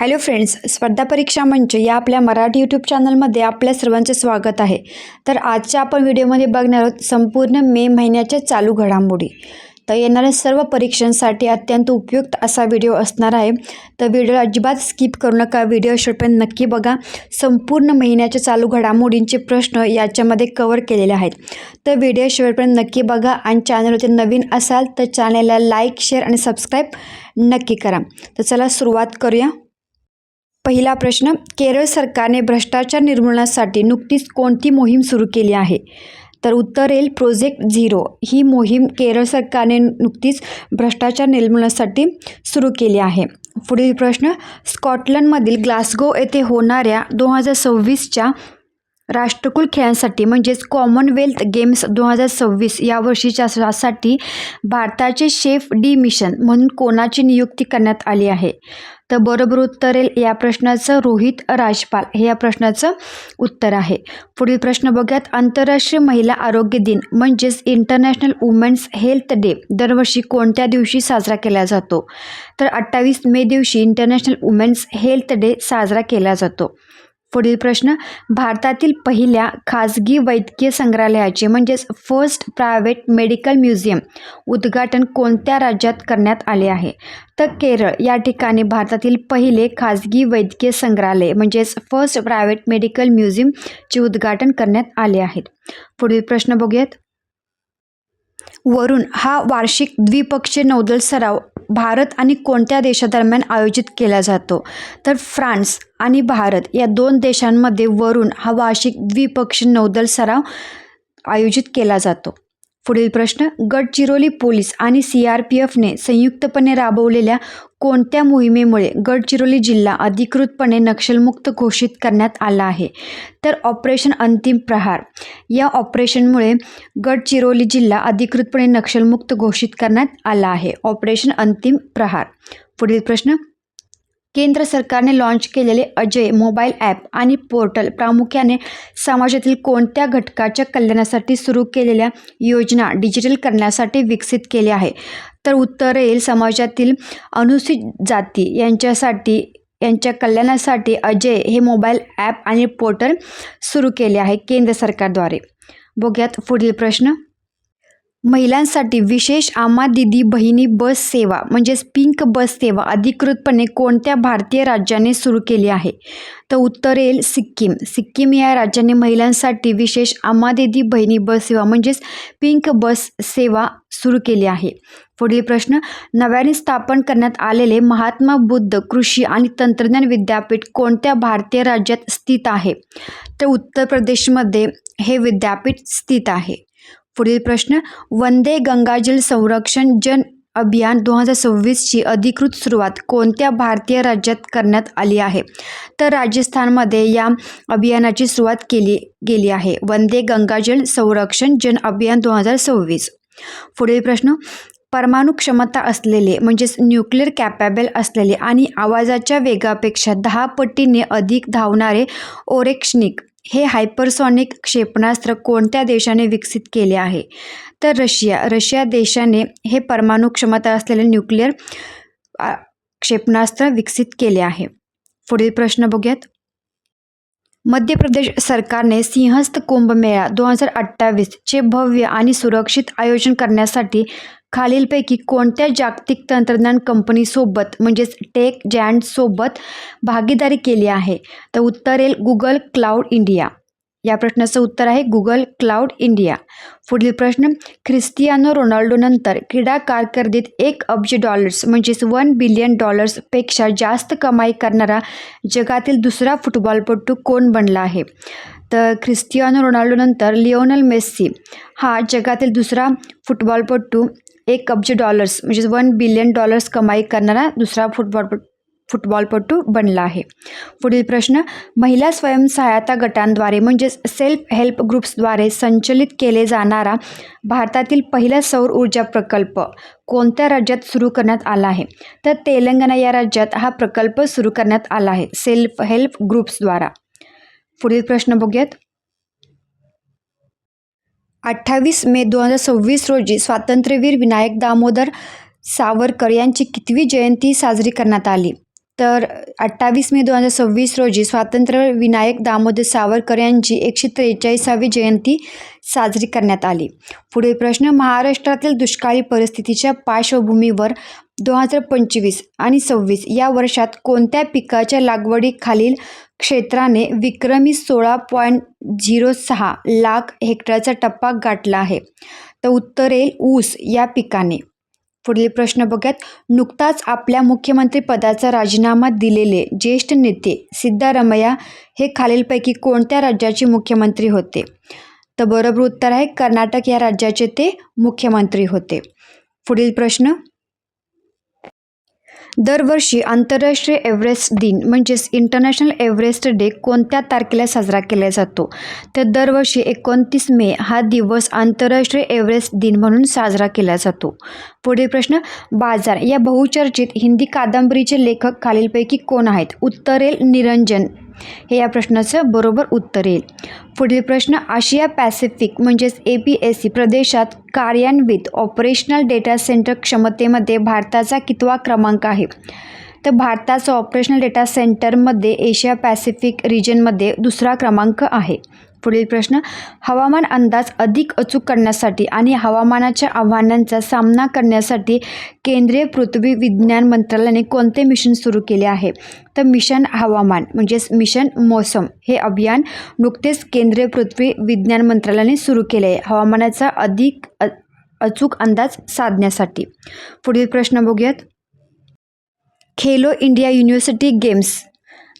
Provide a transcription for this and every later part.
Hello friends, स्पर्धा परीक्षा मंच या आपल्या मराठी यूट्यूब चॅनलमध्ये आपल्या सर्वांचे स्वागत आहे. तर आजच्या आपण व्हिडिओमध्ये बघणार आहोत संपूर्ण मे महिन्याच्या चालू घडामोडी. तर येणाऱ्या सर्व परीक्षांसाठी अत्यंत उपयुक्त असा व्हिडिओ असणार आहे. तर व्हिडिओ अजिबात स्किप करू नका, व्हिडिओ शेवटपर्यंत नक्की बघा. संपूर्ण महिन्याच्या चालू घडामोडींचे प्रश्न याच्यामध्ये कव्हर केलेले आहेत. तर व्हिडिओ शेवटपर्यंत नक्की बघा आणि चॅनलवरती नवीन असाल तर चॅनलला लाईक, शेअर आणि सबस्क्राईब नक्की करा. तर चला सुरुवात करूया. पहिला प्रश्न, केरळ सरकारने भ्रष्टाचार निर्मूलनासाठी नुकतीच कोणती मोहीम सुरू केली आहे? तर उत्तर येईल प्रोजेक्ट झिरो. ही मोहीम केरळ सरकारने नुकतीच भ्रष्टाचार निर्मूलनासाठी सुरू केली आहे. पुढील प्रश्न, स्कॉटलंडमधील ग्लासगो येथे होणाऱ्या 2026च्या राष्ट्रकुल खेळांसाठी म्हणजेच कॉमनवेल्थ गेम्स 2026 या वर्षीच्यासाठी भारताचे शेफ डी मिशन म्हणून कोणाची नियुक्ती करण्यात आली आहे? तर बरोबर उत्तर येईल या प्रश्नाचं रोहित राजपाल हे या प्रश्नाचं उत्तर आहे. पुढील प्रश्न बघूयात. आंतरराष्ट्रीय महिला आरोग्य दिन म्हणजेच इंटरनॅशनल वुमेन्स हेल्थ डे दरवर्षी कोणत्या दिवशी साजरा केला जातो? तर 28 मे दिवशी इंटरनॅशनल वुमेन्स हेल्थ डे साजरा केला जातो. पुढील प्रश्न, भारतातील पहिल्या खाजगी वैद्यकीय संग्रहालयाचे म्हणजेच फर्स्ट प्रायव्हेट मेडिकल म्युझियम उद्घाटन कोणत्या राज्यात करण्यात आले आहे? तर केरळ या ठिकाणी भारतातील पहिले खाजगी वैद्यकीय संग्रहालय म्हणजेच फर्स्ट प्रायव्हेट मेडिकल म्युझियमचे उद्घाटन करण्यात आले आहे. पुढील प्रश्न बघूयात. वरुण हा वार्षिक द्विपक्षीय नौदल सराव भारत आणि कोणत्या देशादरम्यान आयोजित केला जातो? तर फ्रान्स आणि भारत या दोन देशांमध्ये वरुण हा वार्षिक द्विपक्षीय नौदल सराव आयोजित केला जातो. पुढील प्रश्न, गडचिरोली पोलीस आणि CRPFने संयुक्तपणे राबवलेल्या कोणत्या मोहिमेमुळे गडचिरोली जिल्हा अधिकृतपणे नक्षलमुक्त घोषित करण्यात आला आहे? तर ऑपरेशन अंतिम प्रहार. या ऑपरेशनमुळे गडचिरोली जिल्हा अधिकृतपणे नक्षलमुक्त घोषित करण्यात आला आहे. ऑपरेशन अंतिम प्रहार. पुढील प्रश्न, केंद्र सरकारने लॉन्च केलेले अजय मोबाईल ॲप आणि पोर्टल प्रामुख्याने समाजातील कोणत्या घटकाच्या कल्याणासाठी सुरू केलेल्या योजना डिजिटल करण्यासाठी विकसित केले आहे? तर उत्तर येईल समाजातील अनुसूचित जाती यांच्या कल्याणासाठी अजय हे मोबाईल ॲप आणि पोर्टल सुरू केले आहे केंद्र सरकारद्वारे. बघूयात पुढील प्रश्न, महिलांसाठी विशेष आम्हा दीदी बहिणी बस सेवा म्हणजेच पिंक बस सेवा अधिकृतपणे कोणत्या भारतीय राज्याने सुरू केली आहे? तर उत्तर येईल सिक्कीम. सिक्कीम या राज्याने महिलांसाठी विशेष आम्हा दीदी बहिणी बस सेवा म्हणजेच पिंक बस सेवा सुरू केली आहे. पुढील प्रश्न, नव्याने स्थापन करण्यात आलेले महात्मा बुद्ध कृषी आणि तंत्रज्ञान विद्यापीठ कोणत्या भारतीय राज्यात स्थित आहे? तर उत्तर प्रदेशमध्ये हे विद्यापीठ स्थित आहे. पुढील प्रश्न, वंदे गंगाजल संरक्षण जन अभियान 2026ची अधिकृत सुरुवात कोणत्या भारतीय राज्यात करण्यात आली आहे? तर राजस्थानमध्ये या अभियानाची सुरुवात केली गेली आहे. वंदे गंगाजल संरक्षण जन अभियान 2026. पुढील प्रश्न, परमाणु क्षमता असलेले म्हणजेच न्यूक्लिअर कॅपेबल असलेले आणि आवाजाच्या वेगापेक्षा 10 पटीने अधिक धावणारे ओरेक्शनिक हे हायपरसॉनिक क्षेपणास्त्र कोणत्या देशाने विकसित केले आहे? तर रशिया देशाने हे परमाणु क्षमता असलेले न्यूक्लिअर क्षेपणास्त्र विकसित केले आहे. पुढील प्रश्न बघूयात. मध्य प्रदेश सरकारने सिंहस्थ कुंभमेळा 2028चे भव्य आणि सुरक्षित आयोजन करण्यासाठी खालीलपैकी कोणत्या जागतिक तंत्रज्ञान कंपनीसोबत म्हणजेच टेक जायंट्ससोबत भागीदारी केली आहे? तर उत्तर येईल गुगल क्लाउड इंडिया. या प्रश्नाचं उत्तर आहे गुगल क्लाउड इंडिया. पुढील प्रश्न, ख्रिस्टियानो रोनाल्डोनंतर क्रीडा कारकिर्दीत $1 अब्ज म्हणजेच $1 बिलियन पेक्षा जास्त कमाई करणारा जगातील दुसरा फुटबॉलपटू कोण बनला आहे? तर ख्रिस्टियानो रोनाल्डोनंतर लिओनेल मेस्सी हा जगातील दुसरा फुटबॉलपटू $1 अब्ज म्हणजेच $1 बिलियन कमाई करणारा दुसरा फुटबॉलपटू बनला आहे. पुढील प्रश्न, महिला स्वयंसहायता गटांद्वारे म्हणजेच सेल्फ हेल्प ग्रुप्सद्वारे संचलित केले जाणारा भारतातील पहिला सौर ऊर्जा प्रकल्प कोणत्या राज्यात सुरू करण्यात आला आहे? तर तेलंगणा या राज्यात हा प्रकल्प सुरू करण्यात आला आहे सेल्फ हेल्प ग्रुप्सद्वारा. पुढील प्रश्न बघूयात. 28 मे 2026 रोजी स्वातंत्र्यवीर विनायक दामोदर सावरकर यांची कितवी जयंती साजरी करण्यात आली? तर 28 मे 2026 रोजी स्वातंत्र्य विनायक दामोदर सावरकर यांची 143वी जयंती साजरी करण्यात आली. पुढील प्रश्न, महाराष्ट्रातील दुष्काळी परिस्थितीच्या पार्श्वभूमीवर 2025 आणि 26 या वर्षात कोणत्या पिकाच्या लागवडीखालील क्षेत्राने विक्रमी 16.06 लाख हेक्टरचा टप्पा गाठला आहे? तर उत्तर येईल ऊस या पिकाने. पुढील प्रश्न बघूयात. नुकताच आपल्या मुख्यमंत्री पदाचा राजीनामा दिलेले ज्येष्ठ नेते सिद्धरामय्या हे खालीलपैकी कोणत्या राज्याचे मुख्यमंत्री होते? तर बरोबर उत्तर आहे कर्नाटक या राज्याचे ते मुख्यमंत्री होते. पुढील प्रश्न, दरवर्षी आंतरराष्ट्रीय एव्हरेस्ट दिन म्हणजेच इंटरनॅशनल एव्हरेस्ट डे कोणत्या तारखेला साजरा केला जातो? तर दरवर्षी 29 मे हा दिवस आंतरराष्ट्रीय एव्हरेस्ट दिन म्हणून साजरा केला जातो. पुढील प्रश्न, बाजार या बहुचर्चित हिंदी कादंबरीचे लेखक खालीलपैकी कोण आहेत? उत्तर येईल निरंजन हे या प्रश्नाचं बरोबर उत्तर येईल. पुढील प्रश्न, आशिया पॅसिफिक म्हणजेच APAC प्रदेशात कार्यान्वित ऑपरेशनल डेटा सेंटर क्षमतेमध्ये भारताचा कितवा क्रमांक आहे? तर भारताचा ऑपरेशनल डेटा सेंटरमध्ये एशिया पॅसिफिक रिजनमध्ये दुसरा क्रमांक आहे. पुढील प्रश्न, हवामान अंदाज अधिक अचूक करण्यासाठी आणि हवामानाच्या आव्हानांचा सामना करण्यासाठी केंद्रीय पृथ्वी विज्ञान मंत्रालयाने कोणते मिशन सुरू केले आहे? तर मिशन हवामान म्हणजेच मिशन मौसम हे अभियान नुकतेच केंद्रीय पृथ्वी विज्ञान मंत्रालयाने सुरू केले आहे हवामानाचा अधिक अचूक अंदाज साधण्यासाठी. पुढील प्रश्न बघूयात. खेलो इंडिया युनिव्हर्सिटी गेम्स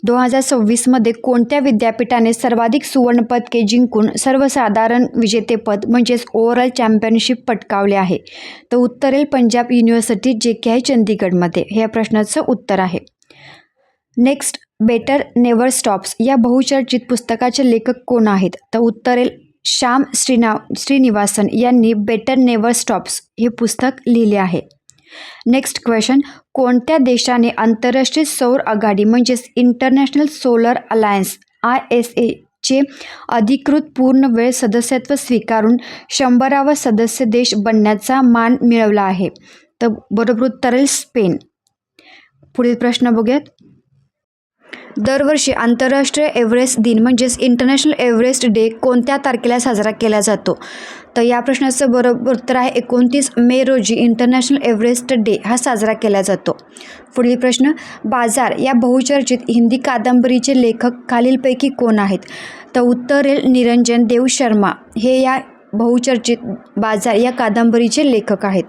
2026मध्ये कोणत्या विद्यापीठाने सर्वाधिक सुवर्णपदके जिंकून सर्वसाधारण विजेतेपद म्हणजेच ओव्हरऑल चॅम्पियनशिप पटकावले आहे? तर उत्तर येईल पंजाब युनिव्हर्सिटी जे की आहे चंदीगडमध्ये. हे या प्रश्नाचं उत्तर आहे. नेक्स्ट, बेटर नेव्हर स्टॉप्स या बहुचर्चित पुस्तकाचे लेखक कोण आहेत? तर उत्तर येईल श्याम श्रीनिवासन यांनी बेटर नेव्हर स्टॉप्स हे पुस्तक लिहिले आहे. नेक्स्ट क्वेश्चन, कोणत्या देशाने आंतरराष्ट्रीय सौर आघाडी म्हणजेच इंटरनॅशनल सोलर अलायन्स ISA चे अधिकृत पूर्ण वेळ सदस्यत्व स्वीकारून 100वा सदस्य देश बनण्याचा मान मिळवला आहे? तर बरोबर उत्तर येईल स्पेन. पुढील प्रश्न बघूयात. दरवर्षी आंतरराष्ट्रीय एव्हरेस्ट दिन म्हणजेच इंटरनॅशनल एव्हरेस्ट डे कोणत्या तारखेला साजरा केला जातो? तर या प्रश्नाचं बरोबर उत्तर आहे 29 मे रोजी इंटरनॅशनल एव्हरेस्ट डे हा साजरा केला जातो. पुढील प्रश्न, बाजार या बहुचर्चित हिंदी कादंबरीचे लेखक खालीलपैकी कोण आहेत? तर उत्तर येईल निरंजन देव शर्मा हे या बहुचर्चित बाजार या कादंबरीचे लेखक आहेत.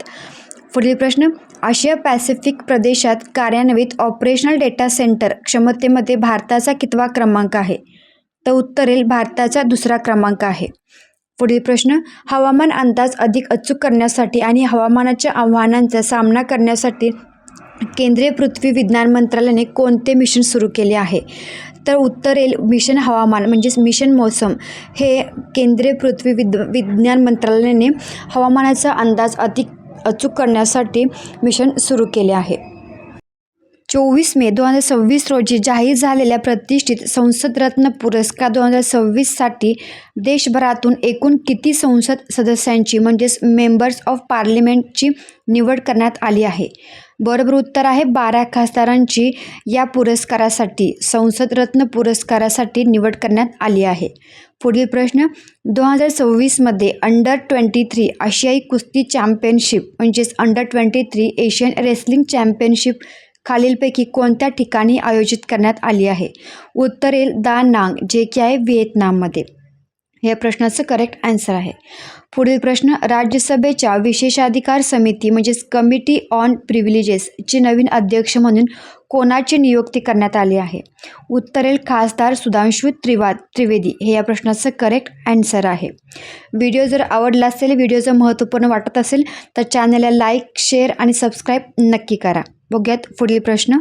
पुढील प्रश्न, आशिया पॅसिफिक प्रदेशात कार्यान्वित ऑपरेशनल डेटा सेंटर क्षमतेमध्ये भारताचा कितवा क्रमांक आहे? तर उत्तर येईल भारताचा दुसरा क्रमांक आहे. पुढील प्रश्न, हवामान अंदाज अधिक अचूक करण्यासाठी आणि हवामानाच्या आव्हानांचा सामना करण्यासाठी केंद्रीय पृथ्वी विज्ञान मंत्रालयाने कोणते मिशन सुरू केले आहे? तर उत्तर येईल मिशन हवामान म्हणजेच मिशन मौसम हे केंद्रीय पृथ्वी विज्ञान मंत्रालयाने हवामानाचा अंदाज अधिक अचूक करण्यासाठी मिशन सुरू केले आहे. 24 मे 2026 रोजी जाहीर झालेल्या प्रतिष्ठित संसदरत्न पुरस्कार 2026साठी देशभरातून एकूण किती संसद सदस्यांची म्हणजेच मेंबर्स ऑफ पार्लिमेंटची निवड करण्यात आली आहे? बरोबर उत्तर आहे 12 खासदारांची या पुरस्कारासाठी संसदरत्न पुरस्कारासाठी निवड करण्यात आली आहे. पुढील प्रश्न, 2026मध्ये अंडर-23 आशियाई कुस्ती चॅम्पियनशिप म्हणजेच अंडर-23 एशियन रेसलिंग चॅम्पियनशिप खालीलपैकी कोणत्या ठिकाणी आयोजित करण्यात आली आहे? उत्तर येईल दा नांग जे की आहे व्हिएतनाममध्ये. या प्रश्नाचं करेक्ट आन्सर आहे. पुढील प्रश्न, राज्यसभेच्या विशेषाधिकार समिती म्हणजेच कमिटी ऑन प्रिव्हिलेजेसचे नवीन अध्यक्ष म्हणून कोणाची नियुक्ती करण्यात आली आहे? उत्तर येईल खासदार सुधांशु त्रिवेदी. हे या प्रश्नाचं करेक्ट आन्सर आहे. व्हिडिओ जर आवडला असेल, व्हिडिओ जर महत्त्वपूर्ण वाटत असेल तर चॅनलला लाईक, शेअर आणि सबस्क्राईब नक्की करा. बघूयात पुढील प्रश्न.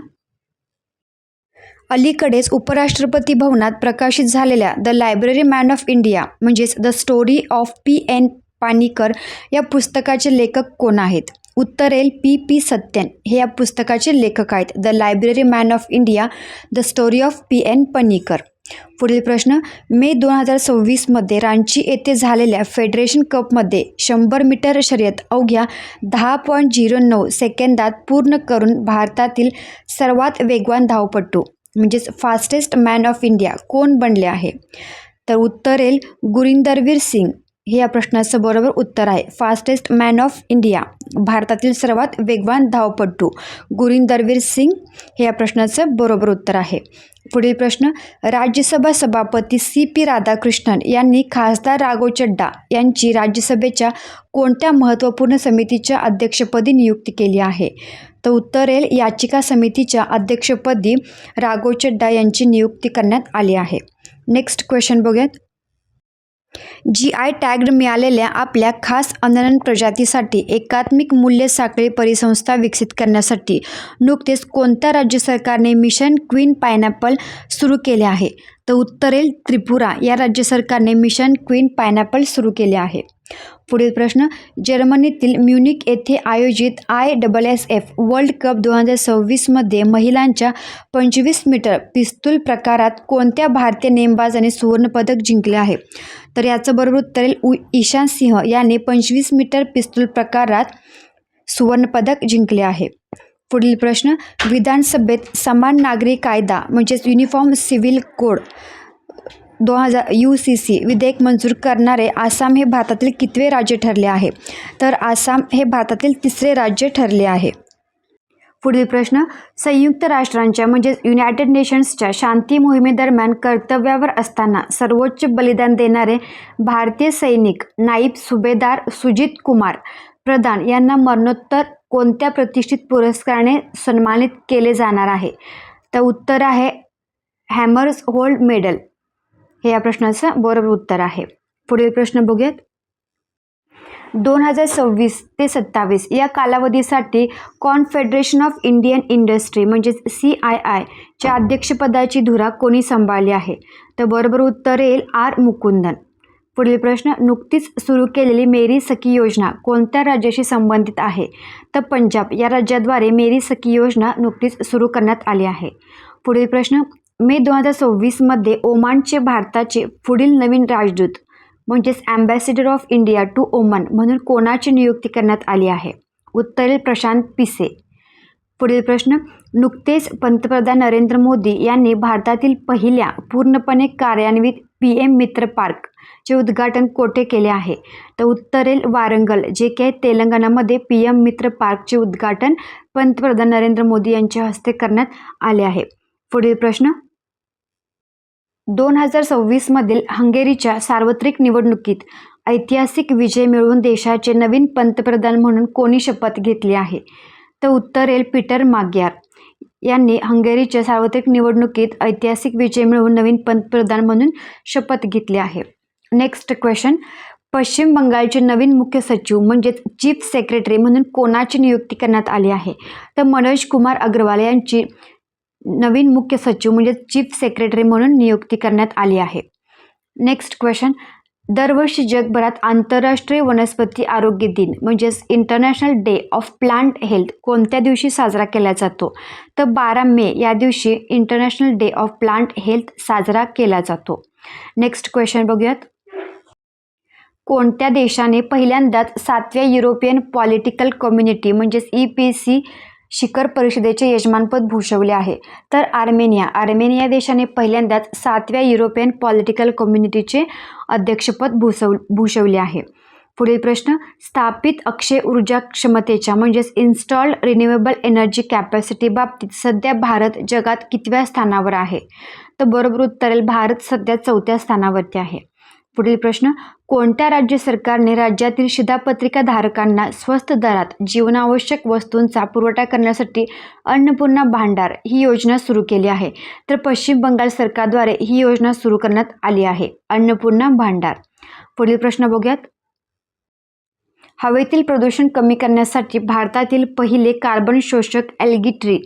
अलीकडेच उपराष्ट्रपती भवनात प्रकाशित झालेल्या the library man of India म्हणजेच the story of P.N. Panicker या पुस्तकाचे लेखक कोण आहेत? उत्तर येईल P सत्यन हे या पुस्तकाचे लेखक आहेत. The library man of India, the story of PN पणीकर. पुढील प्रश्न, मे 2026मध्ये रांची येथे झालेल्या फेडरेशन कपमध्ये 100 मीटर शर्यत अवघ्या 10.09 सेकंदात पूर्ण करून भारतातील सर्वात वेगवान धावपटू म्हणजेच फास्टेस्ट मॅन ऑफ इंडिया कोण बनले आहे? तर उत्तर येईल गुरिंदरवीर सिंग हे या प्रश्नाचं बरोबर उत्तर आहे. फास्टेस्ट मॅन ऑफ इंडिया, भारतातील सर्वात वेगवान धावपटू गुरिंदरवीर सिंग हे या प्रश्नाचं बरोबर उत्तर आहे. पुढील प्रश्न, राज्यसभा सभापती CP राधाकृष्णन यांनी खासदार राघव चड्डा यांची राज्यसभेच्या कोणत्या महत्त्वपूर्ण समितीच्या अध्यक्षपदी नियुक्ती केली आहे? तर उत्तर येईल याचिका समितीच्या अध्यक्षपदी राघव चड्डा यांची नियुक्ती करण्यात आली आहे. नेक्स्ट क्वेश्चन बघूयात. GI टॅग मिळालेल्या आपल्या खास अनन्य प्रजातीसाठी एकात्मिक मूल्य साखळी परिसंस्था विकसित करण्यासाठी नुकतेच कोणत्या राज्य सरकारने मिशन क्वीन पायनॅपल सुरू केले आहे? तर उत्तर येईल त्रिपुरा या राज्य सरकारने मिशन क्वीन पायनॅपल सुरू केले आहे. पुढील प्रश्न, जर्मनीतील म्युनिक येथे आयोजित ISSF वर्ल्ड कप 2026मध्ये महिलांच्या 25 मीटर पिस्तूल प्रकारात कोणत्या भारतीय नेमबाजाने सुवर्णपदक जिंकले आहे? तर याचं बरोबर उत्तर येईल ईशान सिंह याने 25 मीटर पिस्तूल प्रकारात सुवर्णपदक जिंकले आहे. पुढील प्रश्न, विधानसभेत समान नागरी कायदा म्हणजेच युनिफॉर्म सिव्हिल कोड 2000 UCC विधेयक मंजूर करणारे आसाम हे भारतातील कितवे राज्य ठरले आहे? तर आसाम हे भारतातील 3रे राज्य ठरले आहे. पुढील प्रश्न, संयुक्त राष्ट्रांच्या म्हणजेच युनायटेड नेशन्सच्या शांती मोहिमेदरम्यान कर्तव्यावर असताना सर्वोच्च बलिदान देणारे भारतीय सैनिक नाईब सुभेदार सुजित कुमार प्रधान यांना मरणोत्तर कोणत्या प्रतिष्ठित पुरस्काराने सन्मानित केले जाणार आहे? तर उत्तर आहे हॅमर्स होल्ड मेडल हे या प्रश्नाचं बरोबर उत्तर आहे. पुढील प्रश्न बघूयात. 2026 ते 27 या कालावधीसाठी कॉन्फेडरेशन ऑफ इंडियन इंडस्ट्री म्हणजेच CII च्या अध्यक्षपदाची धुरा कोणी सांभाळली आहे? तर बरोबर उत्तर येईल R मुकुंदन. पुढील प्रश्न, नुकतीच सुरू केलेली मेरी सखी योजना कोणत्या राज्याशी संबंधित आहे? तर पंजाब या राज्याद्वारे मेरी सखी योजना नुकतीच सुरू करण्यात आली आहे. पुढील प्रश्न, मे 2026मध्ये ओमानचे भारताचे पुढील नवीन राजदूत म्हणजेच ambassador of India to Oman म्हणून कोणाची नियुक्ती करण्यात आली आहे? उत्तर येईल प्रशांत पिसे. पुढील प्रश्न, नुकतेच पंतप्रधान नरेंद्र मोदी यांनी भारतातील पहिल्या पूर्णपणे कार्यान्वित PM मित्र पार्कचे उद्घाटन कोठे केले आहे? तर उत्तर येईल वारंगल जे की तेलंगणामध्ये PM मित्र पार्कचे उद्घाटन पंतप्रधान नरेंद्र मोदी यांच्या हस्ते करण्यात आले आहे. पुढील प्रश्न, 2026मधील हंगेरीच्या सार्वत्रिक निवडणुकीत ऐतिहासिक विजय मिळवून देशाचे नवीन पंतप्रधान म्हणून कोणी शपथ घेतली आहे? तर उत्तर येईल पीटर माग्यार यांनी हंगेरीच्या सार्वत्रिक निवडणुकीत ऐतिहासिक विजय मिळवून नवीन पंतप्रधान म्हणून शपथ घेतली आहे. नेक्स्ट क्वेश्चन, पश्चिम बंगालचे नवीन मुख्य सचिव म्हणजेच चीफ सेक्रेटरी म्हणून कोणाची नियुक्ती करण्यात आली आहे? तर मनोज कुमार अग्रवाल यांची नवीन मुख्य सचिव म्हणजे चीफ सेक्रेटरी म्हणून नियुक्ती करण्यात आली आहे. नेक्स्ट क्वेश्चन, दरवर्षी जगभरात आंतरराष्ट्रीय वनस्पती आरोग्य दिन म्हणजेच international day of plant health कोणत्या दिवशी साजरा केला जातो? तर 12 मे या दिवशी international day of plant health साजरा केला जातो. नेक्स्ट क्वेश्चन बघूयात. कोणत्या देशाने पहिल्यांदाच 7व्या युरोपियन पॉलिटिकल कम्युनिटी म्हणजेच EPC शिखर परिषदेचे यजमानपद भूषवले आहे? तर आर्मेनिया देशाने पहिल्यांदाच 7व्या युरोपियन पॉलिटिकल कम्युनिटीचे अध्यक्षपद भूषवले आहे. पुढील प्रश्न, स्थापित अक्षय ऊर्जा क्षमतेच्या म्हणजेच इन्स्टॉल्ड रिन्युएबल एनर्जी कॅपॅसिटी बाबतीत सध्या भारत जगात कितव्या स्थानावर आहे? तर बरोबर उत्तर येईल भारत सध्या 4थ्या स्थानावरती आहे. पुढील प्रश्न, कोणत्या राज्य सरकारने राज्यातील शिधापत्रिका धारकांना स्वस्त दरात जीवनावश्यक वस्तूंचा पुरवठा करण्यासाठी अन्नपूर्णा भांडार ही योजना सुरू केली आहे? तर पश्चिम बंगाल सरकारद्वारे ही योजना सुरू करण्यात आली आहे, अन्नपूर्णा भांडार. पुढील प्रश्न बघूयात. हवेतील प्रदूषण कमी करण्यासाठी भारतातील पहिले कार्बन शोषक ॲल्गी ट्री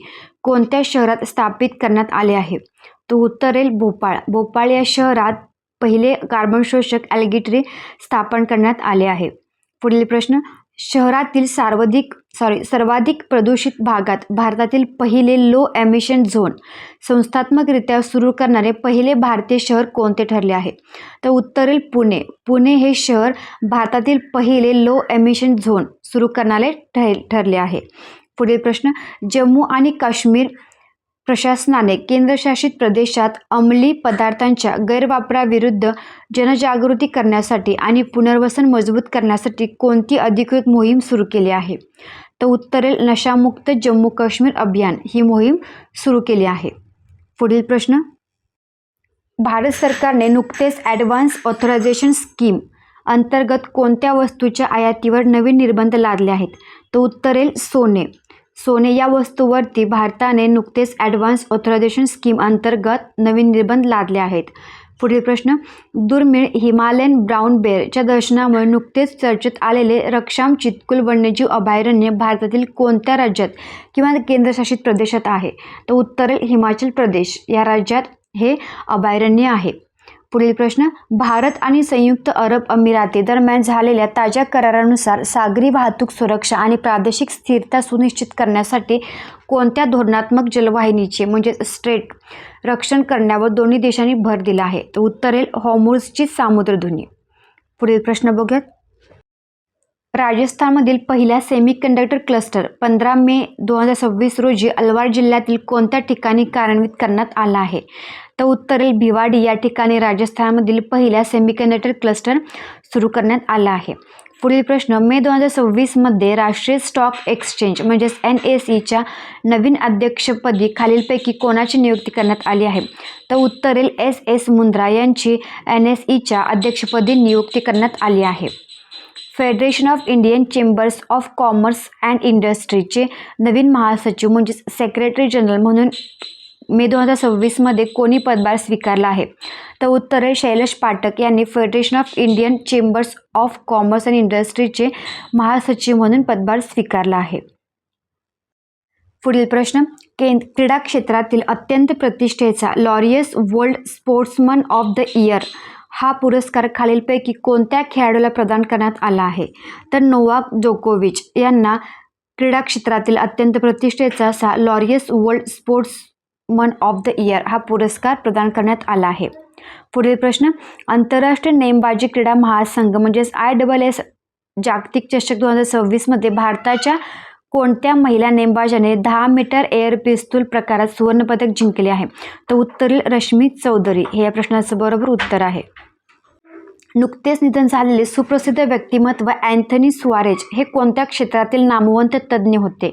कोणत्या शहरात स्थापित करण्यात आले आहे? तो उत्तर येईल भोपाळ या शहरात पहिले कार्बन शोषक ॲल्गी ट्री स्थापन करण्यात आले आहे. पुढील प्रश्न, शहरातील सर्वाधिक सर्वाधिक प्रदूषित भागात भारतातील पहिले लो एमिशन झोन संस्थात्मकरित्या सुरू करणारे पहिले भारतीय शहर कोणते ठरले आहे? तर उत्तर येईल पुणे. पुणे हे शहर भारतातील पहिले लो एमिशन झोन सुरू करणारे ठरले आहे. पुढील प्रश्न, जम्मू आणि काश्मीर प्रशासनाने केंद्रशासित प्रदेशात अंमली पदार्थांच्या गैरवापराविरुद्ध जनजागृती करण्यासाठी आणि पुनर्वसन मजबूत करण्यासाठी कोणती अधिकृत मोहीम सुरू केली आहे? तर उत्तर येईल नशामुक्त जम्मू काश्मीर अभियान ही मोहीम सुरू केली आहे. पुढील प्रश्न, भारत सरकारने नुकतेच ॲडव्हान्स ऑथरायझेशन स्कीम अंतर्गत कोणत्या वस्तूच्या आयातीवर नवीन निर्बंध लादले आहेत? तर उत्तर येईल सोने. सोने या वस्तूवरती भारताने नुकतेच ॲडव्हान्स ऑथरायझेशन स्कीम अंतर्गत नवीन निर्बंध लादले आहेत. पुढील प्रश्न, दुर्मिळ हिमालयन ब्राऊन बेअरच्या दर्शनामुळे नुकतेच चर्चेत आलेले रक्षाम चितकुल वन्यजीव अभयारण्य भारतातील कोणत्या राज्यात किंवा केंद्रशासित प्रदेशात आहे? तर उत्तर येईल हिमाचल प्रदेश या राज्यात हे अभयारण्य आहे. पुढील प्रश्न, भारत आणि संयुक्त अरब अमिराती दरम्यान झालेल्या ताज्या करारानुसार सागरी वाहतूक सुरक्षा आणि प्रादेशिक स्थिरता सुनिश्चित करण्यासाठी कोणत्या धोरणात्मक जलवाहिनीचे स्ट्रेट रक्षण करण्यावर दोन्ही देशांनी भर दिला आहे? तर उत्तर येईल हॉर्मुझची सामुद्रधुनी. पुढील प्रश्न बघूयात. राजस्थानमधील पहिल्या सेमीकंडक्टर क्लस्टर 15 मे 2026 रोजी अलवार जिल्ह्यातील कोणत्या ठिकाणी कार्यान्वित करण्यात आला आहे? तर उत्तर येईल भिवाडी या ठिकाणी राजस्थानमधील पहिल्या सेमीकंडक्टर क्लस्टर सुरू करण्यात आला आहे. पुढील प्रश्न, मे 2026 मध्ये राष्ट्रीय स्टॉक एक्सचेंज NSEच्या नवीन अध्यक्षपदी खालीलपैकी कोणाची नियुक्ती करण्यात आली आहे? तर उत्तर येईल SS मुंद्रा यांची NSEच्या अध्यक्षपदी नियुक्ती करण्यात आली आहे. Federation of Indian chambers of commerce and इंडस्ट्रीचे नवीन महासचिव सेक्रेटरी जनरल म्हणून मे 2026 मध्ये कोणी पदभार स्वीकारला आहे? तर उत्तर आहे शैलेश पाठक यांनी federation of Indian chambers of commerce and इंडस्ट्रीचे महासचिव म्हणून पदभार स्वीकारला आहे. पुढील प्रश्न, क्रीडा क्षेत्रातील अत्यंत प्रतिष्ठेचा Laureus world sportsman of the year हा पुरस्कार खालीलपैकी कोणत्या खेळाडूला प्रदान करण्यात आला आहे? तर नोवाक जोकोविच यांना क्रीडा क्षेत्रातील अत्यंत प्रतिष्ठेचा Laureus world sportsman of the year हा पुरस्कार प्रदान करण्यात आला आहे. पुढील प्रश्न, आंतरराष्ट्रीय नेमबाजी क्रीडा महासंघ ISS जागतिक चषक 2026 मध्ये भारताच्या कोणत्या महिला नेमबाजाने 10 मीटर एअर पिस्तूल प्रकारात सुवर्णपदक जिंकले आहे? तर उत्तर येईल रश्मी चौधरी हे या प्रश्नाचं बरोबर उत्तर आहे. नुकतेच निधन झालेले सुप्रसिद्ध व्यक्तिमत्व अँथनी सुआरेज हे कोणत्या क्षेत्रातील नामवंत तज्ज्ञ होते?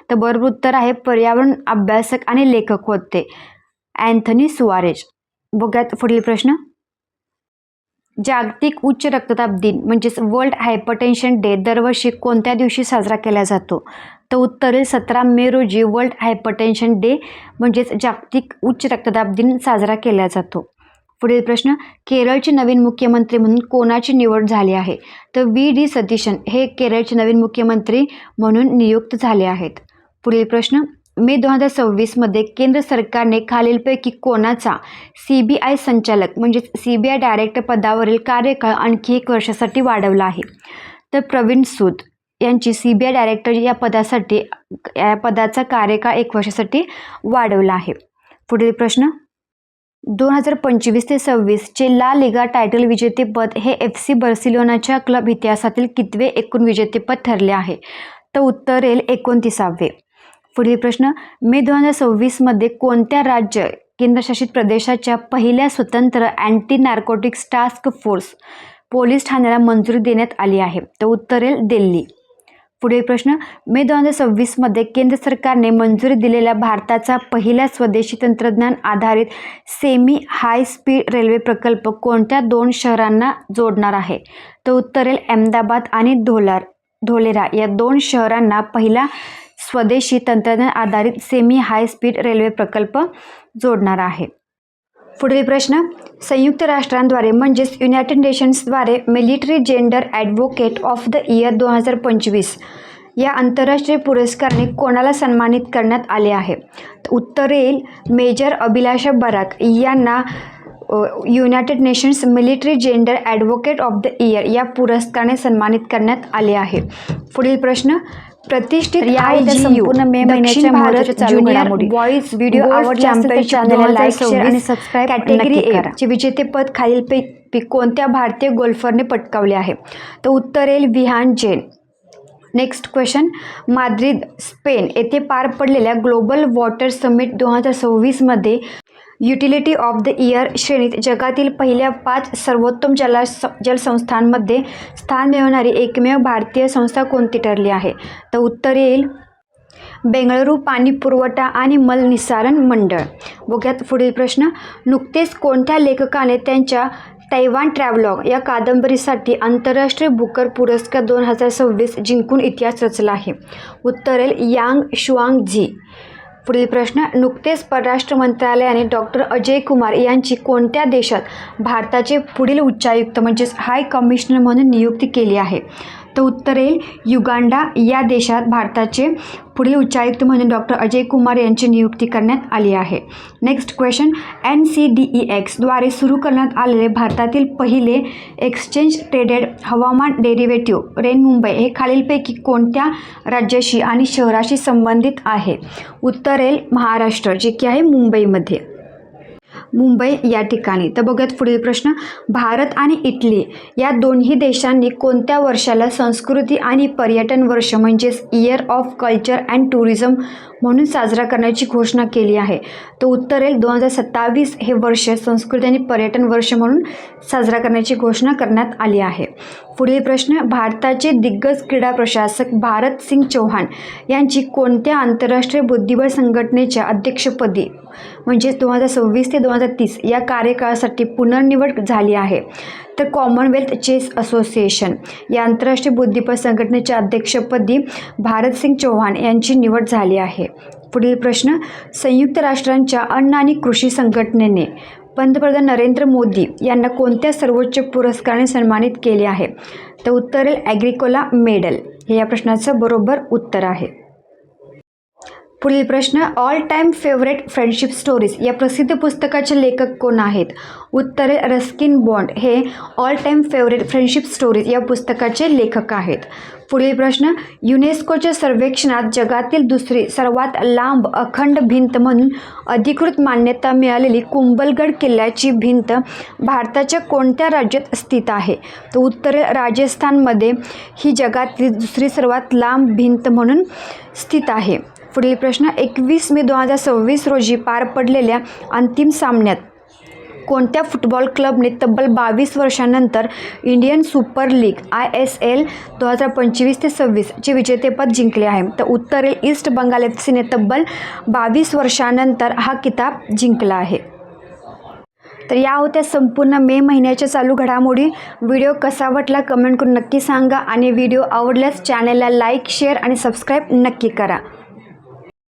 तर बरोबर उत्तर आहे पर्यावरण अभ्यासक आणि लेखक होते अँथनी सुआरेज. बघूयात पुढील प्रश्न, जागतिक उच्च रक्तदाब दिन वर्ल्ड हायपरटेन्शन डे दरवर्षी कोणत्या दिवशी साजरा केला जातो? तर उत्तर येईल 17 मे रोजी वर्ल्ड हायपरटेन्शन डे जागतिक उच्च रक्तदाब दिन साजरा केला जातो. पुढील प्रश्न, केरळचे नवीन मुख्यमंत्री म्हणून कोणाची निवड झाली आहे? तर VD सतीशन हे केरळचे नवीन मुख्यमंत्री म्हणून नियुक्त झाले आहेत. पुढील प्रश्न, मे 2026 मध्ये केंद्र सरकारने खालीलपैकी कोणाचा CBI संचालक CBI डायरेक्टर पदावरील कार्यकाळ आणखी 1 वर्षासाठी वाढवला आहे? तर प्रवीण सूद यांची CBI डायरेक्टर या पदाचा कार्यकाळ 1 वर्षासाठी वाढवला आहे. पुढील प्रश्न, 2025 ते 26 चे ला लिगा टायटल विजेतेपद हे FC बार्सिलोनाच्या क्लब इतिहासातील कितवे एकूण विजेतेपद ठरले आहे? तर उत्तर येईल 29वे. पुढील प्रश्न, मे 2026 मध्ये कोणत्या राज्य केंद्रशासित प्रदेशाच्या पहिल्या स्वतंत्र anti narcotics task force police ठाण्याला मंजुरी देण्यात आली आहे? तर उत्तर येईल दिल्ली. पुढील प्रश्न, मे 2026 मध्ये केंद्र सरकारने मंजुरी दिलेला भारताचा पहिला स्वदेशी तंत्रज्ञान आधारित सेमी हाय स्पीड रेल्वे प्रकल्प कोणत्या 2 शहरांना जोडणार आहे? तर उत्तर येईल अहमदाबाद आणि धोलेरा या 2 शहरांना पहिला स्वदेशी तंत्रज्ञान आधारित सेमी हाय स्पीड रेल्वे प्रकल्प जोडणार आहे. पुढील प्रश्न, संयुक्त राष्ट्रांद्वारे युनायटेड नेशन्सद्वारे military gender advocate of the year 2025 या आंतरराष्ट्रीय पुरस्काराने कोणाला सन्मानित करण्यात आले आहे? उत्तर येईल मेजर अभिलाषा बराक यांना United nations military gender advocate of the year या पुरस्काराने सन्मानित करण्यात आले आहे. पुढील प्रश्न, प्रतिष्ठित या होत्या संपूर्ण मे महिन्याच्या महत्त्वाच्या चालू घडामोडी. बॉईज व्हिडिओ आवडला असेल तर चॅनलला लाईक शेअर आणि सबस्क्राईब कॅटेगरी ए चे विजेतेपद खालीलपैकी कोणत्या भारतीय गोल्फरने पटकावले आहे? तर उत्तर येईल Vihan Jain. Next question, Madrid Spain येथे पार पडलेल्या ग्लोबल वॉटर समिट 2026 मध्ये युटिलिटी ऑफ द इयर श्रेणीत जगातील पहिल्या 5 सर्वोत्तम जलसंस्थांमध्ये स्थान मिळवणारी एकमेव भारतीय संस्था कोणती ठरली आहे? तर उत्तर येईल बेंगळुरू पाणी पुरवठा आणि मलनिस्सारण मंडळ. बघूयात पुढील प्रश्न, नुकतेच कोणत्या लेखकाने त्यांच्या तैवान ट्रॅव्हलॉग या कादंबरीसाठी आंतरराष्ट्रीय बुकर पुरस्कार 2026 जिंकून इतिहास रचला आहे? उत्तर येईल यांग शुआंग-झी. पुढील प्रश्न, नुकतेच परराष्ट्र मंत्रालयाने डॉक्टर अजय कुमार यांची कोणत्या देशात भारताचे पुढील उच्चायुक्त म्हणजेच हाय कमिशनर म्हणून नियुक्ती केली आहे? तर उत्तर येईल युगांडा या देशात भारताचे पुढील उच्चायुक्त म्हणून डॉक्टर अजय कुमार यांची नियुक्ती करण्यात आली आहे. नेक्स्ट क्वेश्चन, NCDEX द्वारे सुरू करण्यात आलेले भारतातील पहिले एक्सचेंज ट्रेडेड हवामान डेरिव्हेटिव्ह रेन मुंबई हे खालीलपैकी कोणत्या राज्याशी आणि शहराशी संबंधित आहे? उत्तर येईल महाराष्ट्र, जे की आहे मुंबईमध्ये, मुंबई या ठिकाणी. तर बघूयात पुढील प्रश्न, भारत आणि इटली या दोन्ही देशांनी कोणत्या वर्षाला संस्कृती आणि पर्यटन वर्ष म्हणजेच year of culture and tourism म्हणून साजरा करण्याची घोषणा केली आहे? तर उत्तर येईल 2027 हे वर्ष संस्कृती आणि पर्यटन वर्ष म्हणून साजरा करण्याची घोषणा करण्यात आली आहे. पुढील प्रश्न, भारताचे दिग्गज क्रीडा प्रशासक भारत सिंग चौहान यांची कोणत्या आंतरराष्ट्रीय बुद्धिबळ संघटनेच्या अध्यक्षपदी म्हणजे 2026 ते 2030 या कार्यकाळासाठी पुनर्निवड झाली आहे? तर कॉमनवेल्थ चेस असोसिएशन या आंतरराष्ट्रीय बुद्धिबळ संघटनेच्या अध्यक्षपदी भारत सिंग चौहान यांची निवड झाली आहे. पुढील प्रश्न, संयुक्त राष्ट्रांच्या अन्न आणि कृषी संघटनेने पंतप्रधान नरेंद्र मोदी यांना कोणत्या सर्वोच्च पुरस्काराने सन्मानित केले आहे? तर उत्तर येईल ॲग्रिकोला मेडल. हे या प्रश्नाचं बरोबर उत्तर आहे. पुढील प्रश्न, all time favourite friendship stories या प्रसिद्ध पुस्तकाचे लेखक कोण आहेत? उत्तर येईल रस्किन बॉन्ड हे all time favourite friendship stories या पुस्तकाचे लेखक आहेत. पुढील प्रश्न, युनेस्कोच्या सर्वेक्षणात जगातील दुसरी सर्वात लांब अखंड भिंत म्हणून अधिकृत मान्यता मिळालेली कुंभलगड किल्ल्याची भिंत भारताच्या कोणत्या राज्यात स्थित आहे? तर उत्तर राजस्थानमध्ये ही जगातील दुसरी सर्वात लांब भिंत म्हणून स्थित आहे. पुढील प्रश्न, 21 मे 2026 रोजी पार पडलेल्या अंतिम सामन्यात कोणत्या फुटबॉल क्लबने तब्बल 22 वर्षांनंतर इंडियन सुपर लीग ISL 2025 ते 26 चे विजेतेपद जिंकले आहे? तर उत्तर येईल ईस्ट बंगाल FCने तब्बल 22 वर्षांनंतर हा किताब जिंकला आहे. तर या होत्या संपूर्ण मे महिन्याच्या चालू घडामोडी. व्हिडिओ कसा वाटला कमेंट करून नक्की सांगा आणि व्हिडिओ आवडल्यास चॅनलला लाईक शेअर आणि सबस्क्राईब नक्की करा.